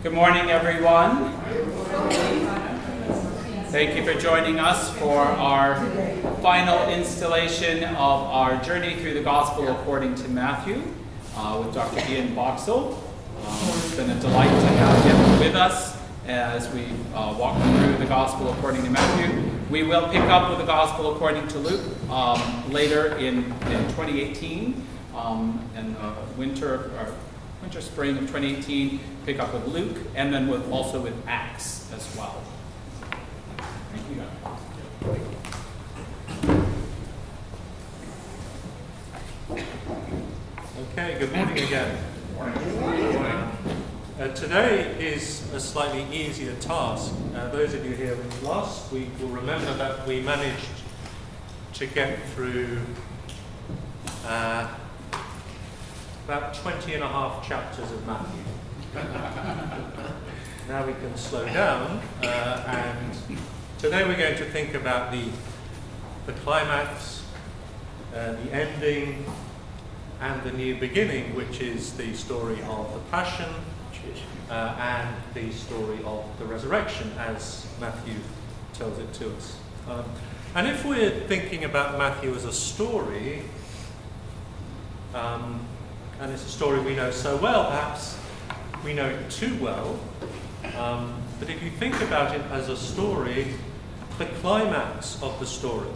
Good morning, everyone. Thank you for joining us for our final installation of our journey through the Gospel according to Matthew with Dr. Ian Boxall. It's been a delight to have him with us as we walk through the Gospel according to Matthew. We will pick up with the Gospel according to Luke later in 2018, in winter-spring of 2018, pick up with Luke, and then also with Acts as well. Thank you. Okay, good morning again. Today is a slightly easier task. Those of you here last week will remember that we managed to get through about 20 and a half chapters of Matthew. Now we can slow down, and today we're going to think about the climax, the ending, and the new beginning, which is the story of the Passion and the story of the resurrection, as Matthew tells it to us. And if we're thinking about Matthew as a story, and it's a story we know so well, perhaps we know it too well, but if you think about it as a story, the climax of the story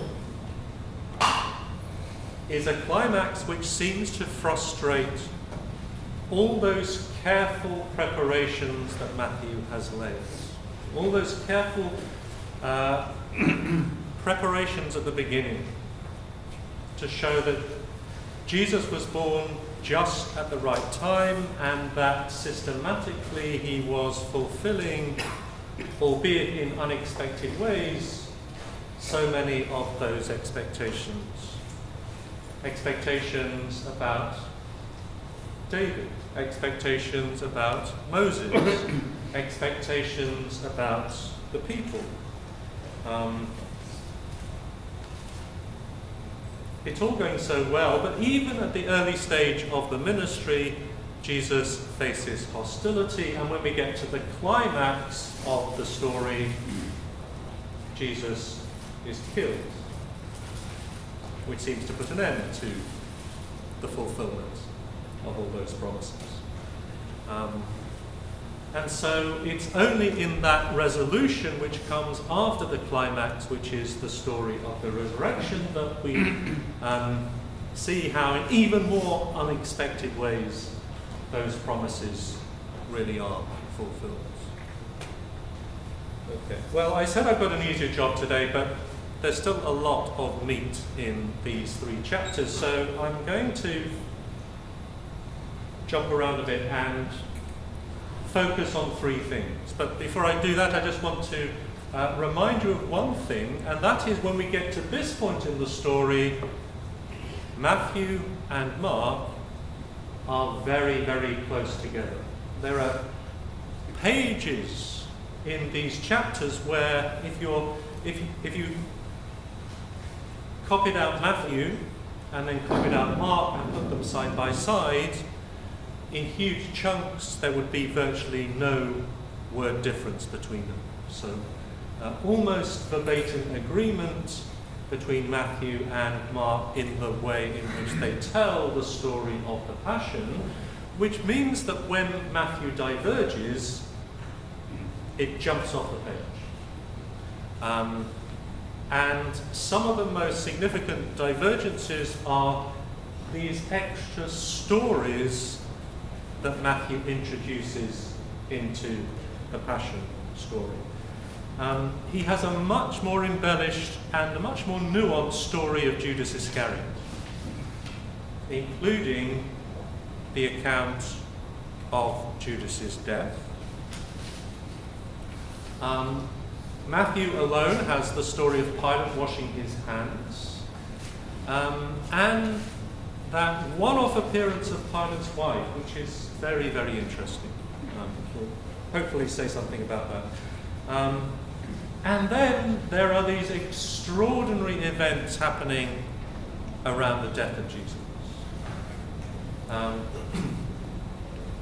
is a climax which seems to frustrate all those careful preparations that Matthew has laid. All those careful preparations at the beginning to show that Jesus was born just at the right time, and that systematically he was fulfilling, albeit in unexpected ways, so many of those expectations. Expectations about David, expectations about Moses, expectations about the people. It's all going so well, but even at the early stage of the ministry, Jesus faces hostility, and when we get to the climax of the story, Jesus is killed, which seems to put an end to the fulfillment of all those promises. And so it's only in that resolution which comes after the climax, which is the story of the resurrection, that we see how in even more unexpected ways those promises really are fulfilled. Okay. Well, I said I've got an easier job today, but there's still a lot of meat in these 3 chapters, so I'm going to jump around a bit and focus on 3 things. But before I do that, I just want to remind you of one thing, and that is when we get to this point in the story, Matthew and Mark are very, very close together. There are pages in these chapters where if you copied out Matthew and then copied out Mark and put them side by side, in huge chunks there would be virtually no word difference between them. So almost verbatim agreement between Matthew and Mark in the way in which they tell the story of the Passion, which means that when Matthew diverges, it jumps off the page. And some of the most significant divergences are these extra stories that Matthew introduces into the Passion story. He has a much more embellished and a much more nuanced story of Judas Iscariot, including the account of Judas's death. Matthew alone has the story of Pilate washing his hands, and that one-off appearance of Pilate's wife, which is very, very interesting. We'll hopefully say something about that. And then there are these extraordinary events happening around the death of Jesus.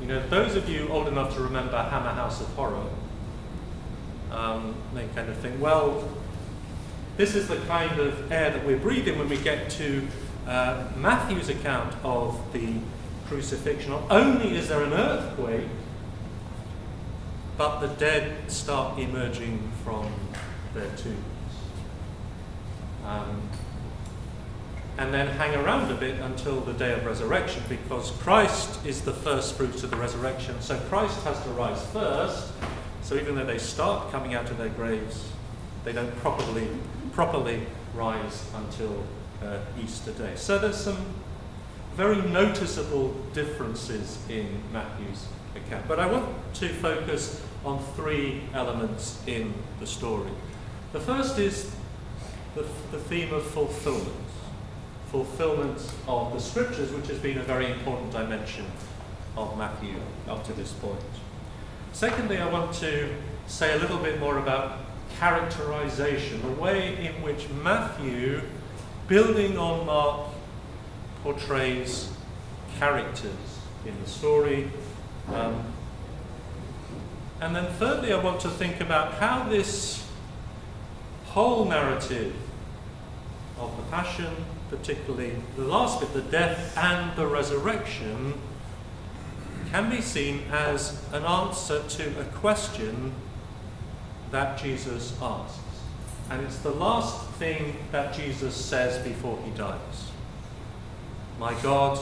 You know, those of you old enough to remember Hammer House of Horror, they kind of think, well, this is the kind of air that we're breathing when we get to Matthew's account of the crucifixion. Not only is there an earthquake, but the dead start emerging from their tombs. And then hang around a bit until the day of resurrection, because Christ is the first fruits of the resurrection. So Christ has to rise first. So even though they start coming out of their graves, they don't properly rise until Easter Day. So there's some very noticeable differences in Matthew's account. But I want to focus on three elements in the story. The first is the theme of fulfillment. Fulfillment of the scriptures, which has been a very important dimension of Matthew up to this point. Secondly, I want to say a little bit more about characterization, the way in which Matthew, building on Mark, portrays characters in the story. And then thirdly, I want to think about how this whole narrative of the Passion, particularly the last bit, the death and the resurrection, can be seen as an answer to a question that Jesus asks. And it's the last thing that Jesus says before he dies. My God,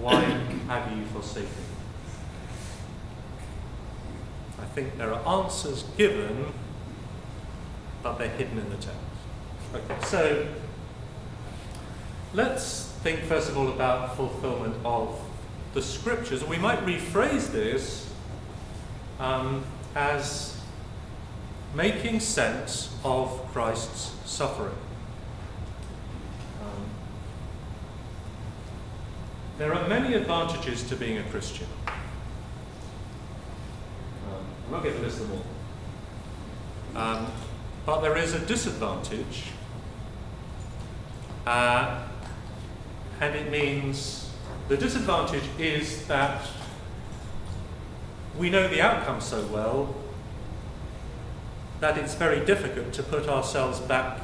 why have you forsaken me? I think there are answers given, but they're hidden in the text. Okay, so let's think first of all about fulfillment of the scriptures. We might rephrase this as making sense of Christ's suffering. There are many advantages to being a Christian. I'm not going to list them all. But there is a disadvantage, and it means the disadvantage is that we know the outcome so well that it's very difficult to put ourselves back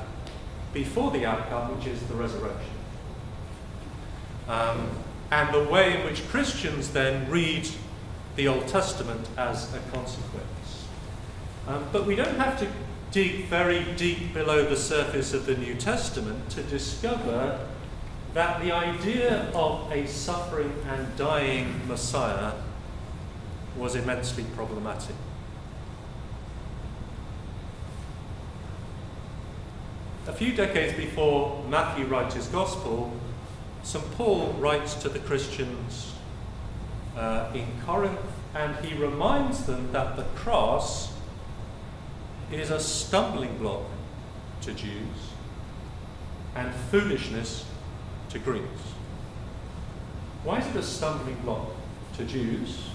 before the outcome, which is the resurrection. And the way in which Christians then read the Old Testament as a consequence. But we don't have to dig very deep below the surface of the New Testament to discover that the idea of a suffering and dying Messiah was immensely problematic. A few decades before Matthew writes his Gospel, St. Paul writes to the Christians in Corinth, and he reminds them that the cross is a stumbling block to Jews and foolishness to Greeks. Why is it a stumbling block to Jews?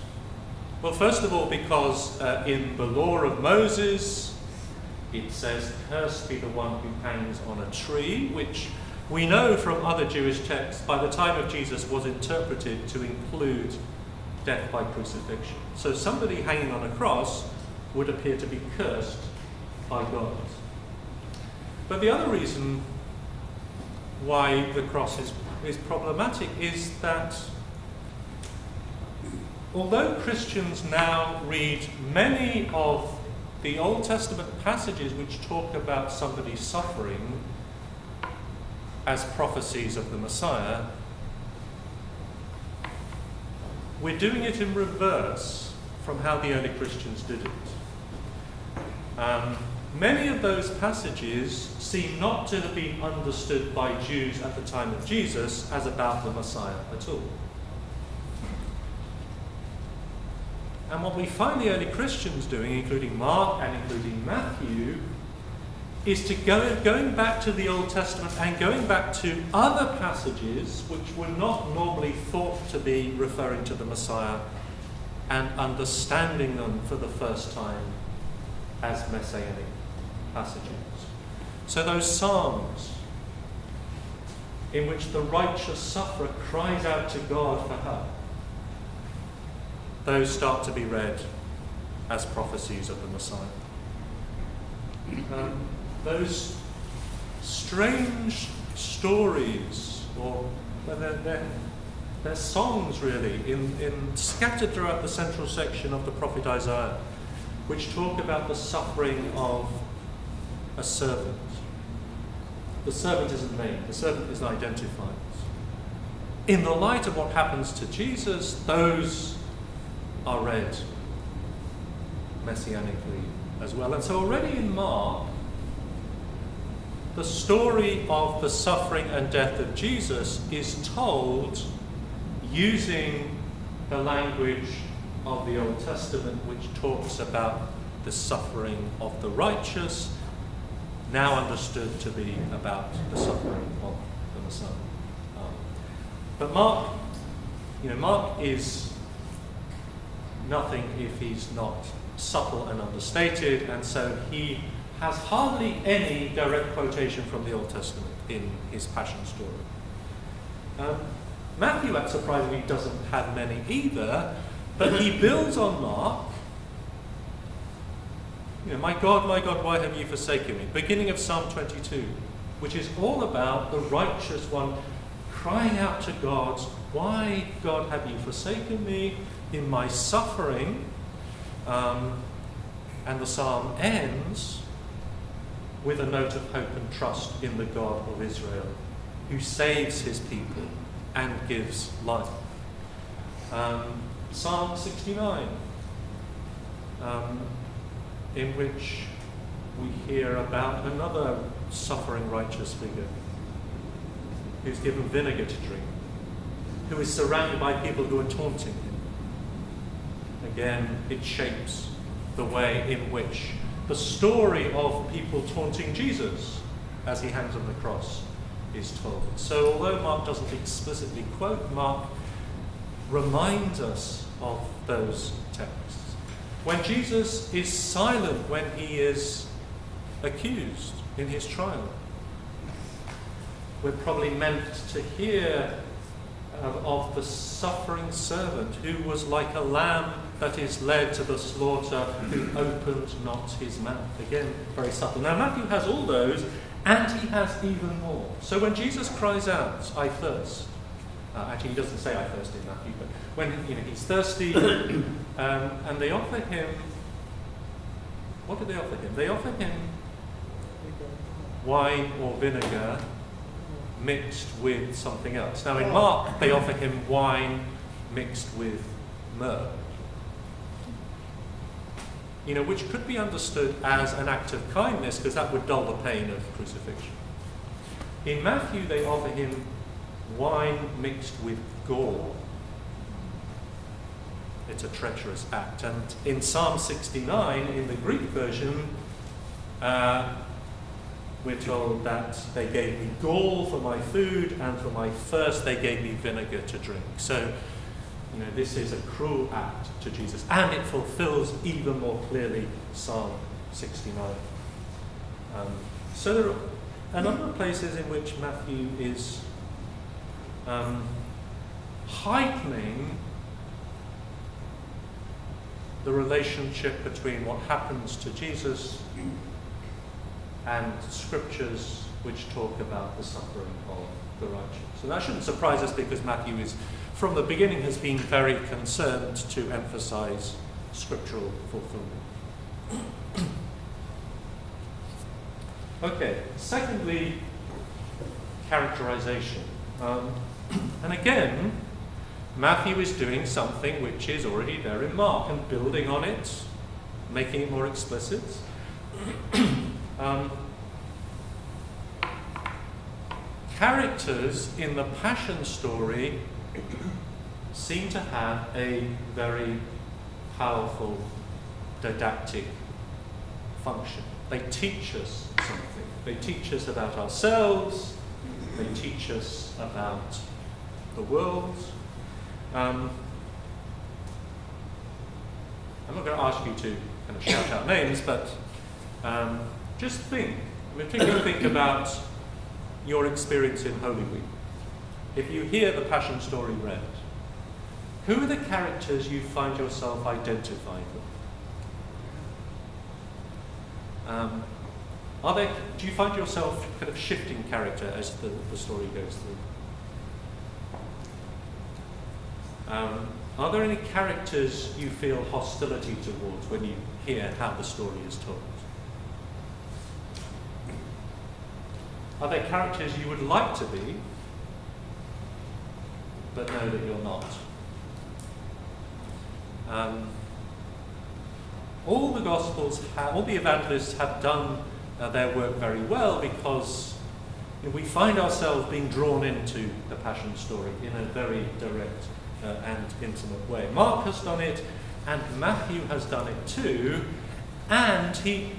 Well, first of all, because in the law of Moses, it says, "Cursed be the one who hangs on a tree," which we know from other Jewish texts by the time of Jesus was interpreted to include death by crucifixion. So somebody hanging on a cross would appear to be cursed by God. But the other reason why the cross is problematic is that although Christians now read many of the Old Testament passages which talk about somebody suffering as prophecies of the Messiah, we're doing it in reverse from how the early Christians did it. Many of those passages seem not to have been understood by Jews at the time of Jesus as about the Messiah at all. And what we find the early Christians doing, including Mark and including Matthew, is to going back to the Old Testament and going back to other passages which were not normally thought to be referring to the Messiah and understanding them for the first time as messianic passages. So those Psalms in which the righteous sufferer cries out to God for help, those start to be read as prophecies of the Messiah. Those strange stories, or they're songs really, scattered throughout the central section of the prophet Isaiah, which talk about the suffering of a servant. The servant isn't named, the servant isn't identified. In the light of what happens to Jesus, those are read messianically as well. And so already in Mark, the story of the suffering and death of Jesus is told using the language of the Old Testament, which talks about the suffering of the righteous, now understood to be about the suffering of the Messiah. But Mark is nothing if he's not subtle and understated, and so he has hardly any direct quotation from the Old Testament in his Passion story. Matthew, surprisingly, doesn't have many either, but he builds on Mark. My God, why have you forsaken me? Beginning of Psalm 22, which is all about the righteous one crying out to God, why, God, have you forsaken me in my suffering? And the psalm ends with a note of hope and trust in the God of Israel, who saves his people and gives life. Psalm 69, in which we hear about another suffering righteous figure who's given vinegar to drink, who is surrounded by people who are taunting him. Again, it shapes the way in which the story of people taunting Jesus as he hangs on the cross is told. So although Mark doesn't explicitly quote, Mark reminds us of those texts. When Jesus is silent when he is accused in his trial, we're probably meant to hear of the suffering servant who was like a lamb that is led to the slaughter, who opened not his mouth. Again, very subtle. Now Matthew has all those, and he has even more. So when Jesus cries out, I thirst, actually he doesn't say I thirst in Matthew, but when he's thirsty, and they offer him, what do they offer him? They offer him wine or vinegar mixed with something else. Now in Mark, they offer him wine mixed with myrrh. Which could be understood as an act of kindness, because that would dull the pain of crucifixion. In Matthew, they offer him wine mixed with gall. It's a treacherous act. And in Psalm 69, in the Greek version, we're told that they gave me gall for my food, and for my thirst they gave me vinegar to drink. So, this is a cruel act to Jesus, and it fulfills even more clearly Psalm 69. So there are a number of places in which Matthew is heightening the relationship between what happens to Jesus and scriptures which talk about the suffering of the righteous. And that shouldn't surprise us, because Matthew from the beginning has been very concerned to emphasize scriptural fulfillment. Okay, secondly, characterization. And again, Matthew is doing something which is already there in Mark and building on it, making it more explicit. Characters in the Passion story seem to have a very powerful didactic function. They teach us something. They teach us about ourselves. They teach us about the world. I'm not going to ask you to kind of shout out names, but just think. Particularly think about your experience in Holy Week. If you hear the Passion story read, who are the characters you find yourself identified with? Do you find yourself kind of shifting character as the story goes through? Are there any characters you feel hostility towards when you hear how the story is told? Are there characters you would like to be, but know that you're not? All the Gospels, all the evangelists have done their work very well, because we find ourselves being drawn into the Passion story in a very direct and intimate way. Mark has done it, and Matthew has done it too, and he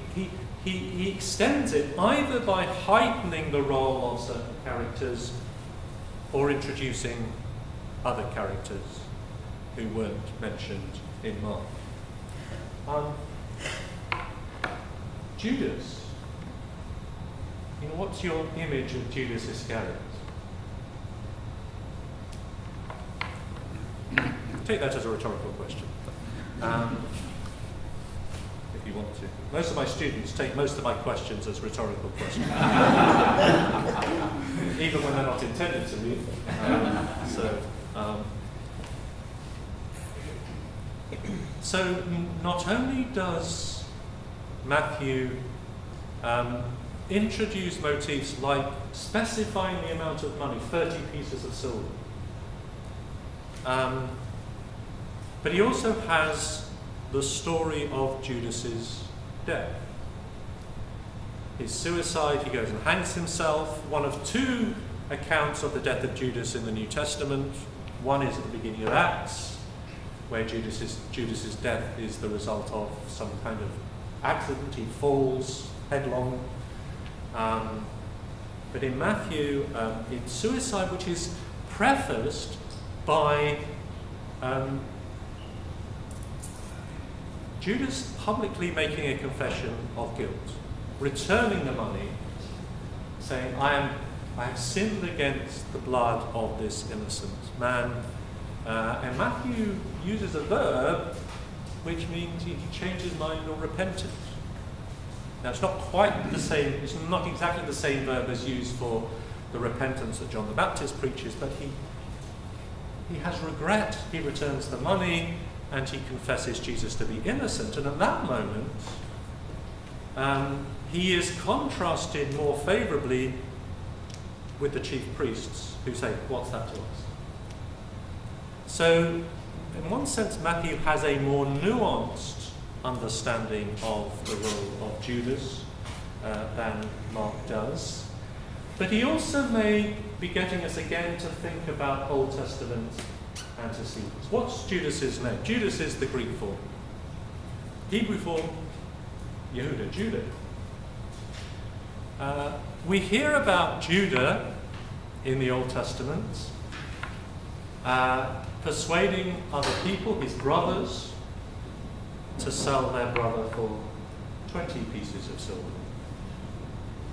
extends it either by heightening the role of certain characters or introducing other characters who weren't mentioned in Mark. Judas. What's your image of Judas Iscariot? Take that as a rhetorical question. If you want to. Most of my students take most of my questions as rhetorical questions. Even when they're not intended to be. So not only does Matthew introduce motifs like specifying the amount of money, 30 pieces of silver, but he also has the story of Judas's death. His suicide, he goes and hangs himself. One of two accounts of the death of Judas in the New Testament. One is at the beginning of Acts, where Judas's death is the result of some kind of accident. He falls headlong. But in Matthew, it's suicide, which is prefaced by Judas publicly making a confession of guilt, returning the money, saying, I have sinned against the blood of this innocent man. And Matthew uses a verb which means he changed his mind or repented. Now, it's not quite the same, it's not exactly the same verb as used for the repentance that John the Baptist preaches, but he has regret, he returns the money, and he confesses Jesus to be innocent. And at that moment, he is contrasted more favourably with the chief priests, who say, what's that to us? So, in one sense, Matthew has a more nuanced understanding of the role of Judas than Mark does. But he also may be getting us again to think about Old Testament antecedents. What's Judas's name? Judas is the Greek form. Hebrew form, Yehuda, Judah. We hear about Judah in the Old Testament persuading other people, his brothers, to sell their brother for 20 pieces of silver.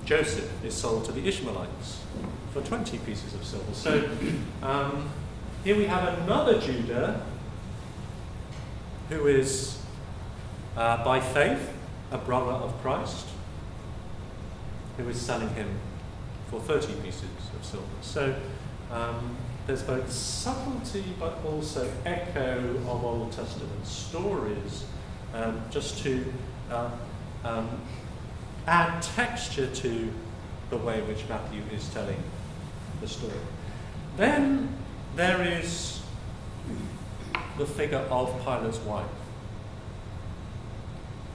Joseph is sold to the Ishmaelites for 20 pieces of silver. So here we have another Judah who is, by faith, a brother of Christ, who is selling him for 30 pieces of silver. So there's both subtlety but also echo of Old Testament stories, just to add texture to the way in which Matthew is telling the story. Then there is the figure of Pilate's wife.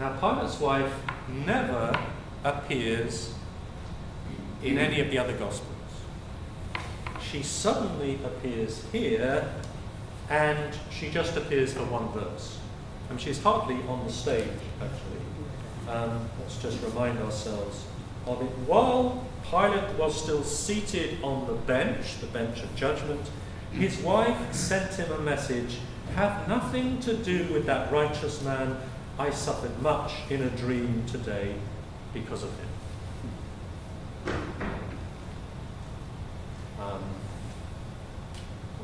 Now, Pilate's wife never appears in any of the other Gospels. She suddenly appears here, and she just appears for one verse. I mean, she's hardly on the stage, actually. Let's just remind ourselves of it. While Pilate was still seated on the bench of judgment, his wife sent him a message, "Have nothing to do with that righteous man. I suffered much in a dream today because of him."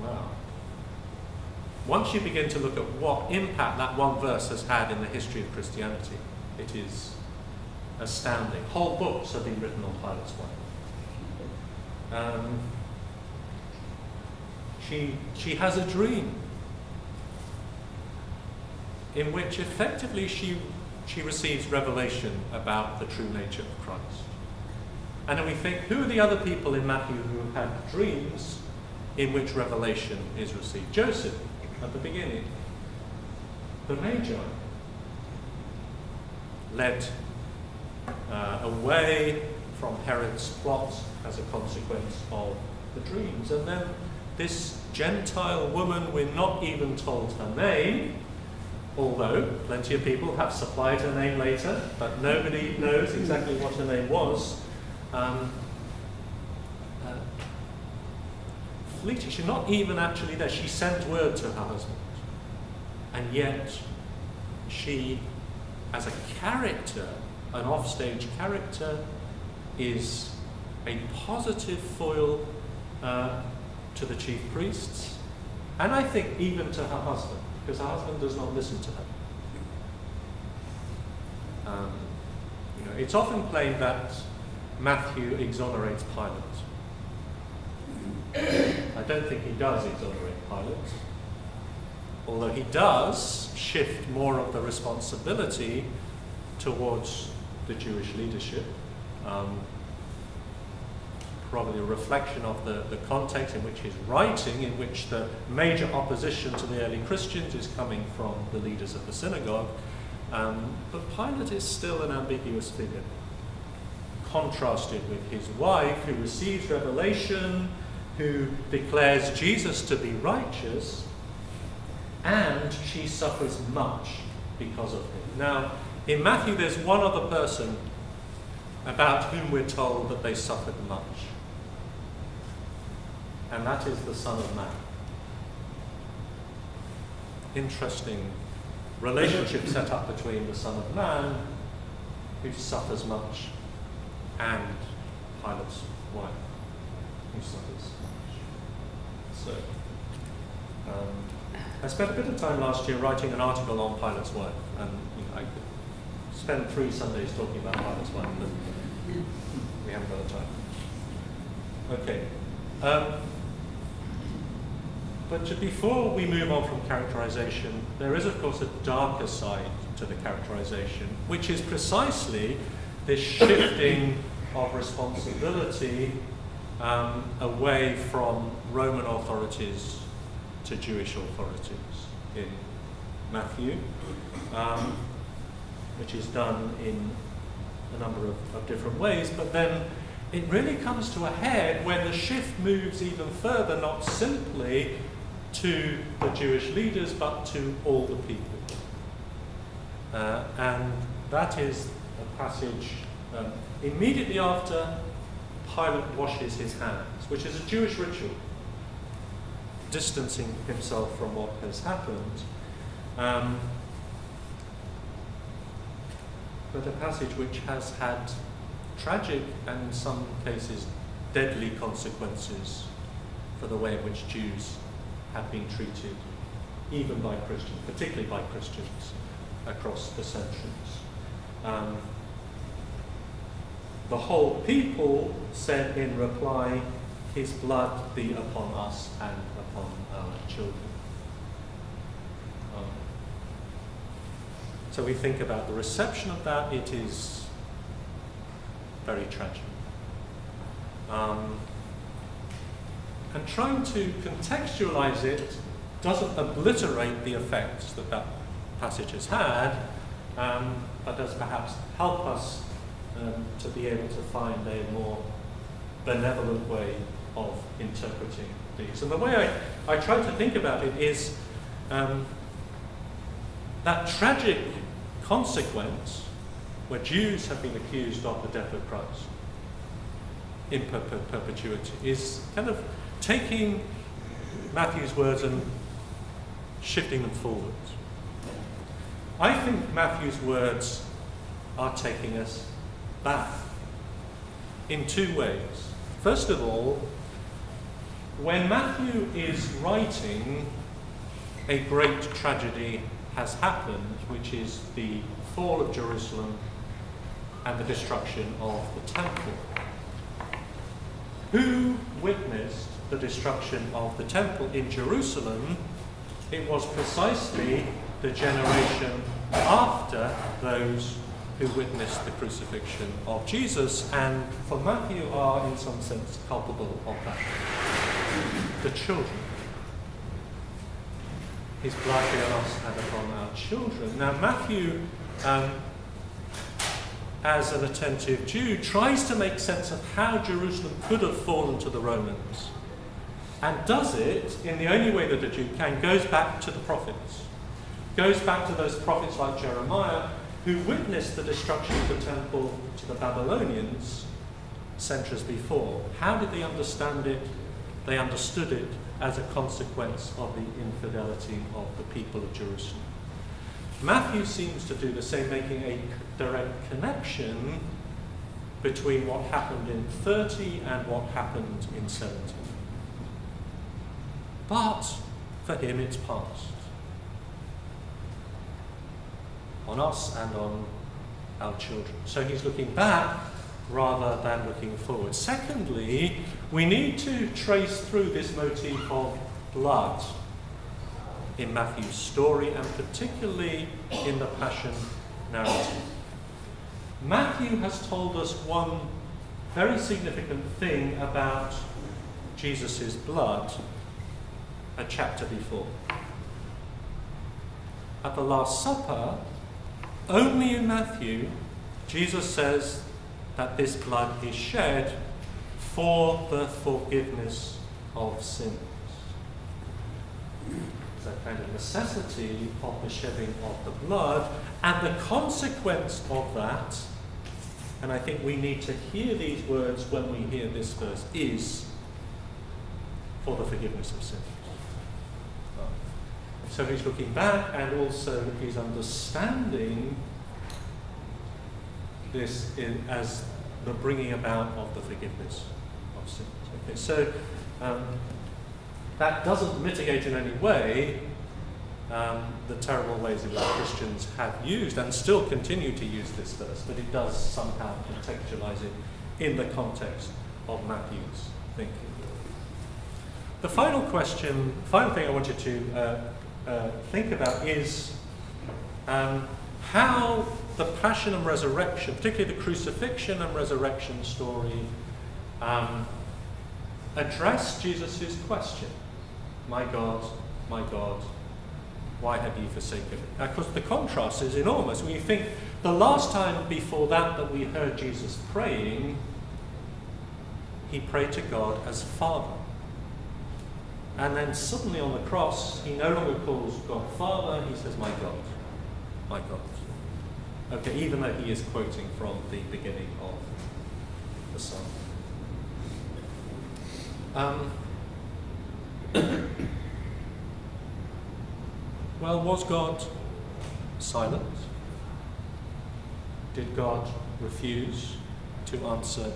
Wow. once you begin to look at what impact that one verse has had in the history of Christianity, it is astounding. Whole books have been written on Pilate's wife. She has a dream in which effectively she receives revelation about the true nature of Christ. And then we think, who are the other people in Matthew who have had dreams in which revelation is received? Joseph, at the beginning. The Magi, led away from Herod's plot as a consequence of the dreams. And then this Gentile woman, we're not even told her name, although plenty of people have supplied her name later, but nobody knows exactly what her name was. Fleeting, she's not even actually there. She sent word to her husband. And yet, she, as a character, an offstage character, is a positive foil to the chief priests, and I think even to her husband, because her husband does not listen to her. It's often claimed that Matthew exonerates Pilate. I don't think he does exonerate Pilate, although he does shift more of the responsibility towards the Jewish leadership. Probably a reflection of the context in which he's writing, in which the major opposition to the early Christians is coming from the leaders of the synagogue. But Pilate is still an ambiguous figure, contrasted with his wife, who receives revelation, who declares Jesus to be righteous, and she suffers much because of him. Now, in Matthew, there's one other person about whom we're told that they suffered much, and that is the Son of Man. Interesting relationship set up between the Son of Man, who suffers much, and Pilate's wife, who suffers much. So, I spent a bit of time last year writing an article on Pilate's wife, and I could spend 3 Sundays talking about Pilate's wife, but we haven't got the time. Okay. But before we move on from characterization, there is, of course, a darker side to the characterization, which is precisely this shifting of responsibility away from Roman authorities to Jewish authorities in Matthew, which is done in a number of different ways, but then it really comes to a head when the shift moves even further, not simply to the Jewish leaders, but to all the people. And that is a passage immediately after Pilate washes his hands, which is a Jewish ritual, distancing himself from what has happened. But a passage which has had tragic and in some cases deadly consequences for the way in which Jews have been treated, even by Christians, particularly by Christians across the centuries. The whole people said in reply, "His blood be upon us and upon our children." So we think about the reception of that, it is very tragic. And trying to contextualize it doesn't obliterate the effects that that passage has had, but does perhaps help us to be able to find a more benevolent way of interpreting these. And the way I try to think about it is that tragic consequence where Jews have been accused of the death of Christ in perpetuity is kind of taking Matthew's words and shifting them forwards. I think Matthew's words are taking us back in 2 ways. First of all, when Matthew is writing a great tragedy has happened, which is the fall of Jerusalem and the destruction of the temple. Who witnessed the destruction of the temple in Jerusalem? It was precisely the generation after those who witnessed the crucifixion of Jesus, and for Matthew are in some sense culpable of that. The children. His blood be on us and upon our children. Now Matthew, as an attentive Jew, tries to make sense of how Jerusalem could have fallen to the Romans, and does it in the only way that a Jew can, goes back to the prophets. Goes back to those prophets like Jeremiah, who witnessed the destruction of the temple to the Babylonians centuries before. How did they understand it? They understood it as a consequence of the infidelity of the people of Jerusalem. Matthew seems to do the same, making a direct connection between what happened in 30 and what happened in 70. But for him it's past. On us and on our children. So he's looking back rather than looking forward. Secondly, we need to trace through this motif of blood in Matthew's story, and particularly in the Passion narrative. Matthew has told us one very significant thing about Jesus' blood a chapter before. At the Last Supper, only in Matthew, Jesus says that this blood is shed for the forgiveness of sins. It's a kind of necessity of the shedding of the blood, and the consequence of that, and I think we need to hear these words when we hear this verse, is for the forgiveness of sins. So he's looking back, and also he's understanding this as the bringing about of the forgiveness of sins. Okay, so that doesn't mitigate in any way the terrible ways in which Christians have used and still continue to use this verse, but it does somehow contextualize it in the context of Matthew's thinking. The final thing I want you to think about is how the passion and resurrection, particularly the crucifixion and resurrection story, address Jesus' question, my God, why have you forsaken me? Of course, the contrast is enormous. When you think the last time before that we heard Jesus praying, he prayed to God as Father. And then suddenly on the cross, he no longer calls God Father, he says, my God, my God. Okay, even though he is quoting from the beginning of the Psalm. Well, was God silent? Did God refuse to answer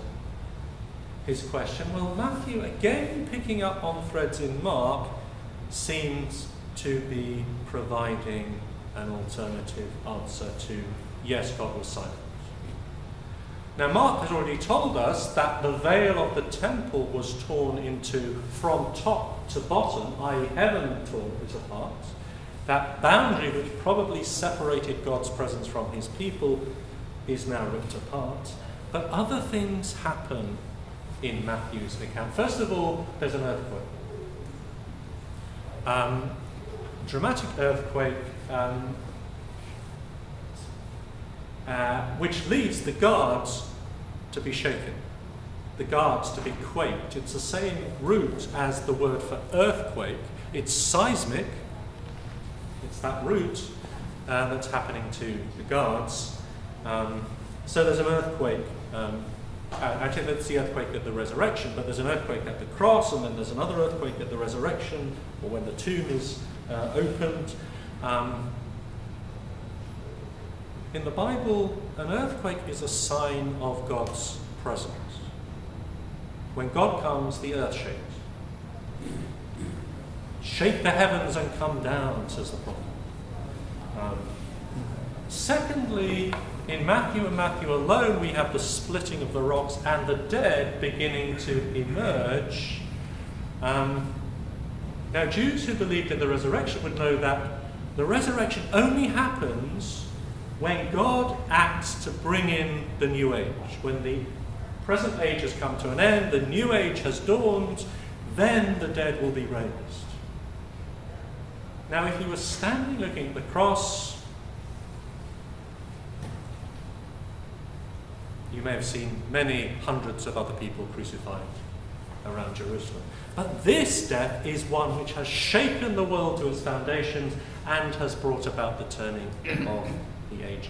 his question? Well, Matthew, again picking up on threads in Mark, seems to be providing an alternative answer to yes, God was silent. Now, Mark has already told us that the veil of the temple was torn into from top to bottom, i.e. heaven tore it apart. That boundary which probably separated God's presence from his people is now ripped apart. But other things happen in Matthew's account. First of all, there's an earthquake. Dramatic earthquake, which leads the guards to be shaken, the guards to be quaked. It's the same root as the word for earthquake. It's seismic. It's that root that's happening to the guards. So there's an earthquake. Actually, that's the earthquake at the resurrection, but there's an earthquake at the cross, and then there's another earthquake at the resurrection, or when the tomb is opened. In the Bible, an earthquake is a sign of God's presence. When God comes, the earth shakes. shake the heavens and come down, says the prophet. Secondly, in Matthew and Matthew alone, we have the splitting of the rocks and the dead beginning to emerge. Now, Jews who believed in the resurrection would know that the resurrection only happens when God acts to bring in the new age. When the present age has come to an end, the new age has dawned, then the dead will be raised. Now, if you were standing looking at the cross, you may have seen many hundreds of other people crucified around Jerusalem. But this death is one which has shaken the world to its foundations and has brought about the turning of the ages.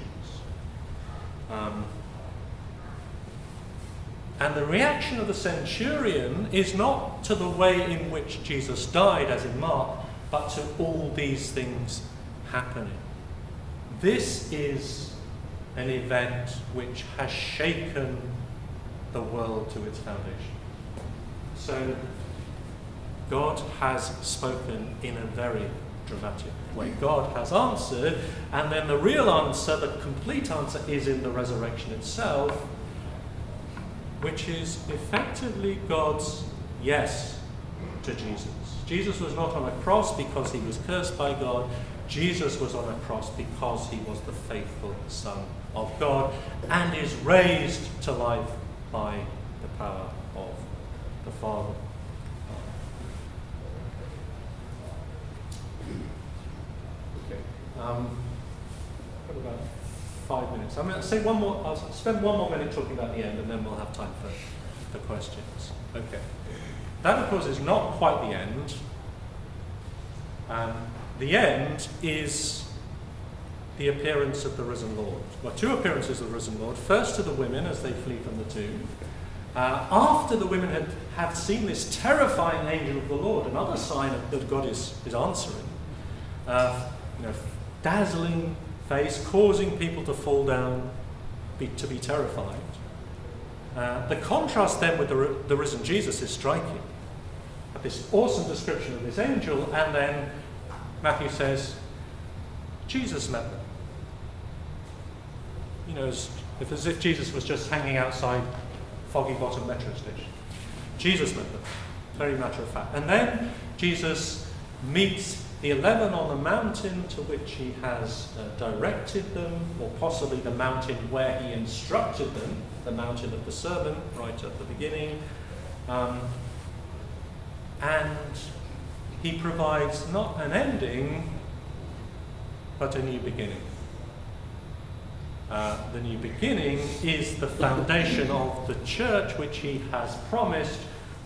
And the reaction of the centurion is not to the way in which Jesus died, as in Mark, but to all these things happening. This is an event which has shaken the world to its foundation. So God has spoken in a very dramatic way. God has answered, and then the real answer, the complete answer, is in the resurrection itself, which is effectively God's yes to Jesus. Jesus was not on a cross because he was cursed by God. Jesus was on a cross because he was the faithful Son of God and is raised to life by the power of the Father. Got about 5 minutes. I'm going to say one more. I'll spend one more minute talking about the end, and then we'll have time for questions. Okay. That, of course, is not quite the end. The end is the appearance of the risen Lord. Well, two appearances of the risen Lord. First to the women as they flee from the tomb. After the women had seen this terrifying angel of the Lord, another sign that God is answering. Dazzling face, causing people to fall down, to be terrified. The contrast then with the risen Jesus is striking. This awesome description of this angel, and then Matthew says, Jesus met them. As if Jesus was just hanging outside Foggy Bottom metro station. Jesus met them, very matter of fact. And then Jesus meets the 11 on the mountain to which he has directed them, or possibly the mountain where he instructed them, the mountain of the sermon, right at the beginning. And he provides not an ending, but a new beginning. The new beginning is the foundation of the church which he has promised,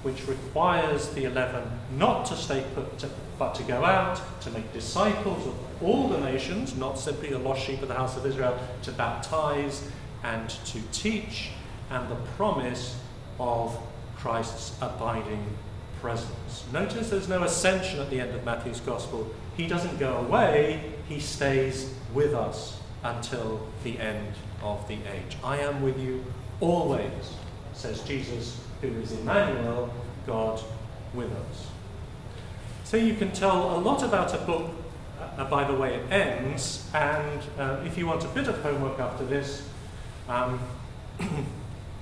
which requires the 11 not to stay put, but to go out, to make disciples of all the nations, not simply the lost sheep of the house of Israel, to baptize and to teach, and the promise of Christ's abiding presence. Notice there's no ascension at the end of Matthew's Gospel. He doesn't go away, he stays with us until the end of the age. I am with you always, says Jesus, who is Emmanuel, God with us. So you can tell a lot about a book by the way it ends, and if you want a bit of homework after this,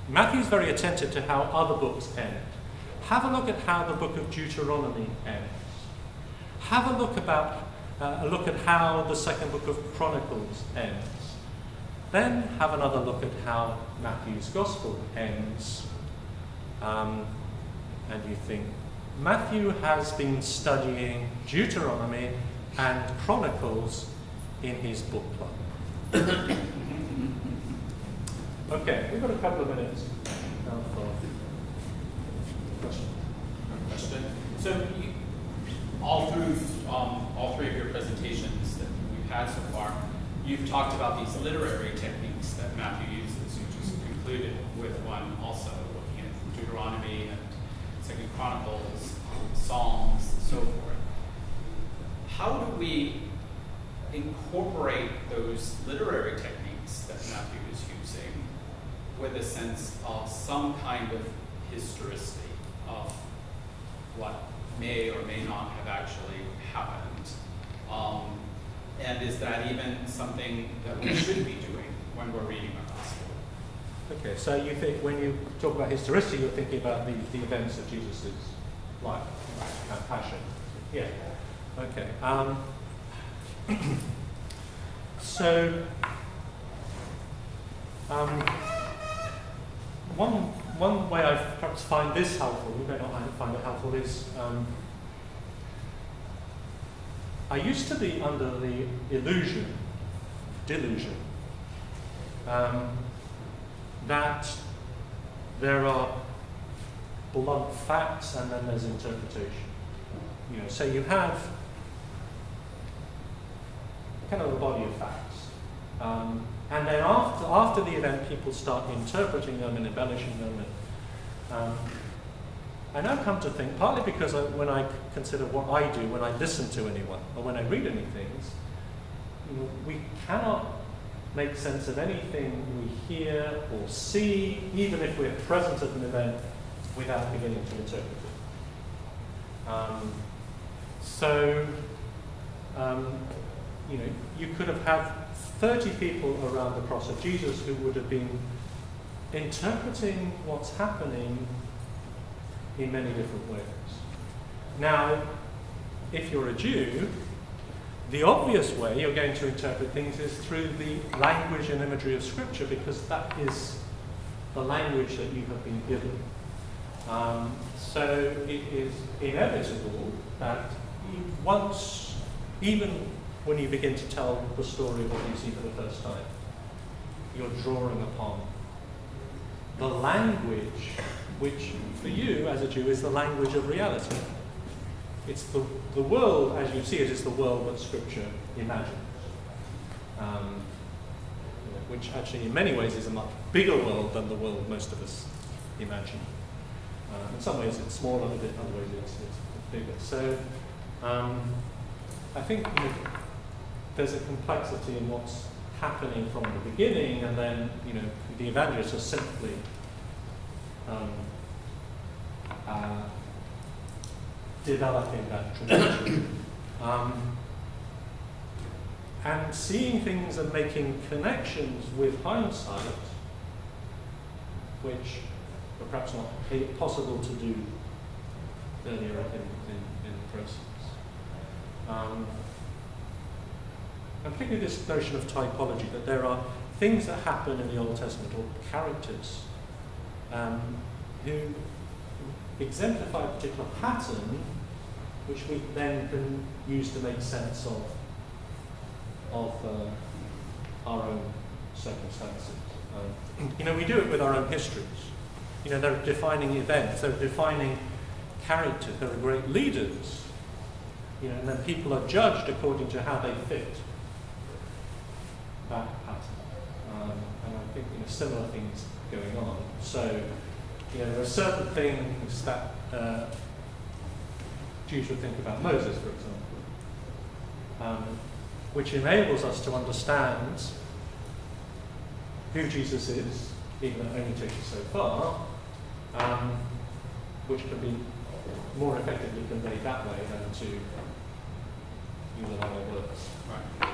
Matthew's very attentive to how other books end. Have a look at how the book of Deuteronomy ends. Have a look at how the second book of Chronicles ends. Then have another look at how Matthew's Gospel ends. And you think, Matthew has been studying Deuteronomy and Chronicles in his book club. Okay, we've got a couple of minutes now for question. So, all through all three of your presentations that we've had so far, you've talked about these literary techniques that Matthew uses. You just concluded with one also, looking at Deuteronomy and Second Chronicles, Psalms, and so forth. How do we incorporate those literary techniques that Matthew is using with a sense of some kind of historicity of what may or may not have actually happened. And is that even something that we should be doing when we're reading our gospel? Okay, so you think when you talk about historicity, you're thinking about the events of Jesus' life and passion. Yeah. Okay. So one way I perhaps find this helpful, you may not find it helpful, is I used to be under the delusion, that there are blunt facts and then there's interpretation. You know, so you have kind of a body of facts, and then after the event, people start interpreting them and embellishing them. And I now come to think, partly because when I consider what I do when I listen to anyone or when I read anything, you know, we cannot make sense of anything we hear or see, even if we're present at an event, without beginning to interpret it. You know, you could have had 30 people around the cross of Jesus who would have been interpreting what's happening in many different ways. Now, if you're a Jew, the obvious way you're going to interpret things is through the language and imagery of Scripture, because that is the language that you have been given. So it is inevitable that once, even when you begin to tell the story of what you see for the first time, you're drawing upon the language which, for you as a Jew, is the language of reality. It's the world, as you see it, is the world that Scripture imagines. Which actually, in many ways, is a much bigger world than the world most of us imagine. In some ways, it's smaller, in other ways, it's bigger. So, I think there's a complexity in what's happening from the beginning, and then, you know, the evangelists are simply developing that tradition. And seeing things and making connections with hindsight, which were perhaps not possible to do earlier in the process. And particularly this notion of typology, that there are things that happen in the Old Testament, or characters, who exemplify a particular pattern, which we then can use to make sense of our own circumstances. You know, we do it with our own histories. You know, they're defining events, they're defining characters, there are great leaders. You know, and then people are judged according to how they fit that pattern. And I think, you know, similar things going on. So, you know, there are certain things that Jews would think about Moses, for example, which enables us to understand who Jesus is, even though it only takes us so far, which can be more effectively conveyed that way than to use a lot of words. Right.